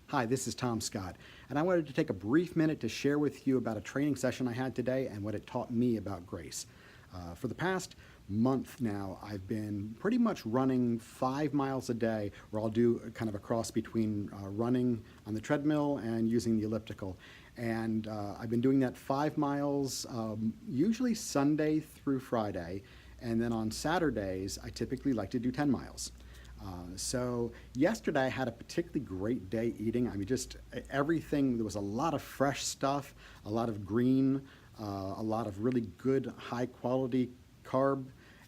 Hi, this is Tom Scott, and I wanted to take a brief minute to share with you about a training session I had today and what it taught me about grace. For the past month now, I've been pretty much running 5 miles a day, where I'll do kind of a cross between running on the treadmill and using the elliptical. And I've been doing that 5 miles, usually Sunday through Friday, and then on Saturdays, I typically like to do 10 miles. So yesterday I had a particularly great day eating. I mean, just everything. There was a lot of fresh stuff, a lot of green, a lot of really good, high quality carb,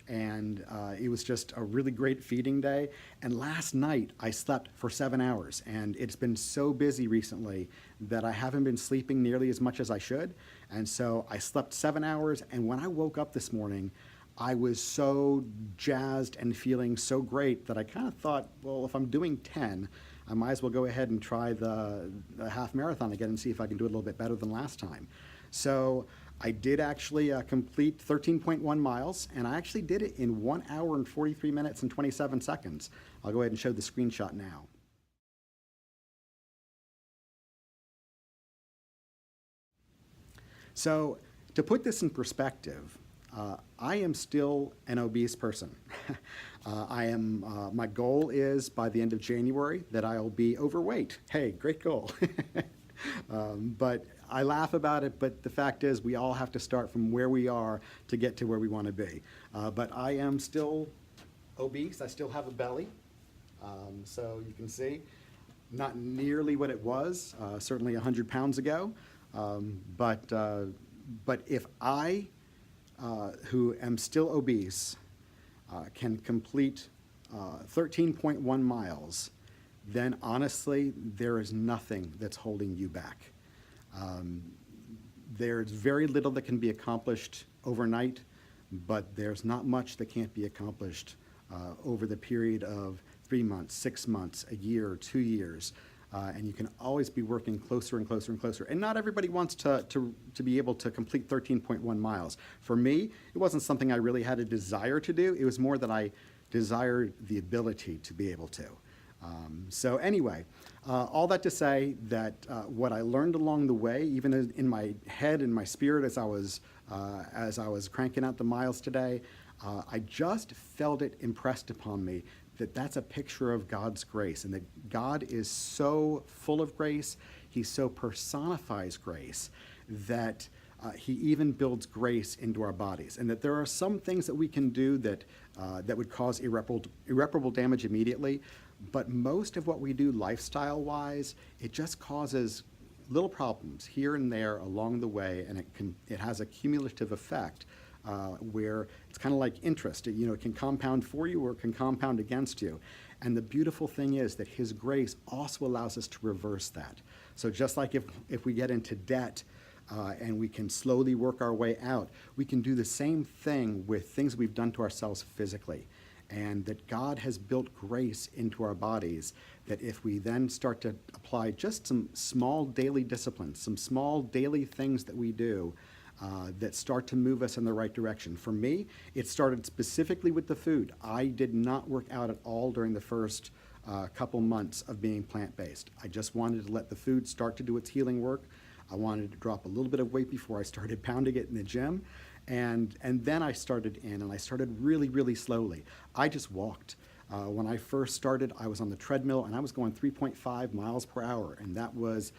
and it was just a really great feeding day. And last night I slept for 7 hours, and it's been so busy recently that I haven't been sleeping nearly as much as I should. And so I slept 7 hours, and when I woke up this morning, I was so jazzed and feeling so great that I kind of thought, well, if I'm doing 10, I might as well go ahead and try the half marathon again and see if I can do it a little bit better than last time. So I did actually complete 13.1 miles, and I actually did it in 1 hour and 43 minutes and 27 seconds. I'll go ahead and show the screenshot now. So to put this in perspective, I am still an obese person. My goal is by the end of January that I'll be overweight. Hey, great goal. But I laugh about it, but the fact is we all have to start from where we are to get to where we want to be. But I am still obese. I still have a belly. So you can see, not nearly what it was, certainly 100 pounds ago. But if I who am still obese can complete 13.1 miles, then honestly, there is nothing that's holding you back. There's very little that can be accomplished overnight, but there's not much that can't be accomplished over the period of 3 months, 6 months, a year, 2 years. And you can always be working closer and closer and closer. And not everybody wants to be able to complete 13.1 miles. For me, it wasn't something I really had a desire to do. It was more that I desired the ability to be able to. So anyway, all that to say that what I learned along the way, even in my head and my spirit as I was cranking out the miles today, I just felt it impressed upon me that that's a picture of God's grace, and that God is so full of grace, he so personifies grace, that he even builds grace into our bodies, and that there are some things that we can do that would cause irreparable damage immediately, but most of what we do lifestyle-wise, it just causes little problems here and there along the way, and it has a cumulative effect. Where it's kind of like interest. It can compound for you or it can compound against you. And the beautiful thing is that his grace also allows us to reverse that. So just like if we get into debt and we can slowly work our way out, we can do the same thing with things we've done to ourselves physically. And that God has built grace into our bodies, that if we then start to apply just some small daily disciplines, some small daily things that we do, that start to move us in the right direction. For me, it started specifically with the food. I did not work out at all during the first couple months of being plant-based. I just wanted to let the food start to do its healing work. I wanted to drop a little bit of weight before I started pounding it in the gym. And then I started and I started really, really slowly. I just walked. When I first started, I was on the treadmill and I was going 3.5 miles per hour, and that was,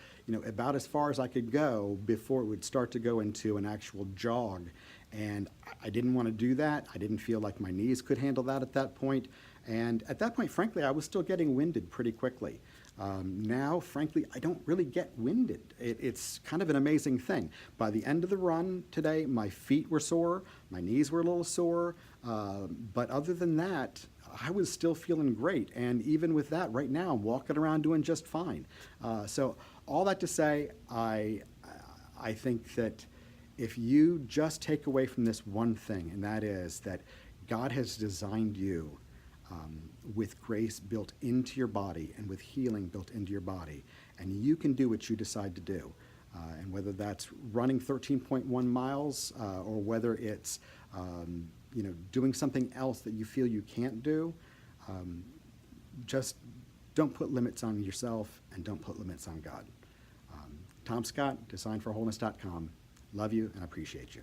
about as far as I could go before it would start to go into an actual jog. And I didn't want to do that. I didn't feel like my knees could handle that at that point. And at that point, frankly, I was still getting winded pretty quickly. Now, frankly, I don't really get winded. It's kind of an amazing thing. By the end of the run today, my feet were sore, my knees were a little sore, but other than that, I was still feeling great. And even with that, right now, I'm walking around doing just fine. So all that to say, I think that if you just take away from this one thing, and that is that God has designed you with grace built into your body and with healing built into your body, and you can do what you decide to do. And whether that's running 13.1 miles or whether it's doing something else that you feel you can't do, just don't put limits on yourself and don't put limits on God. Tom Scott, designforwholeness.com. Love you and appreciate you.